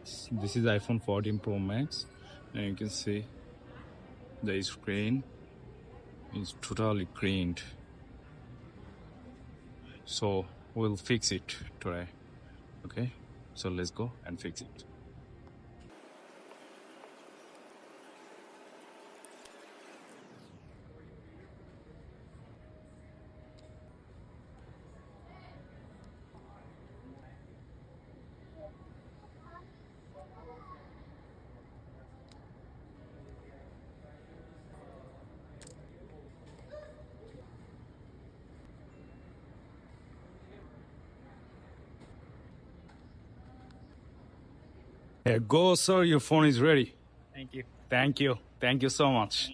This is iPhone 14 Pro Max, and you can see the screen is totally cleaned. So we'll fix it today. Okay, so let's go and fix it. Here, go, sir. Your phone is ready. Thank you. Thank you. Thank you so much.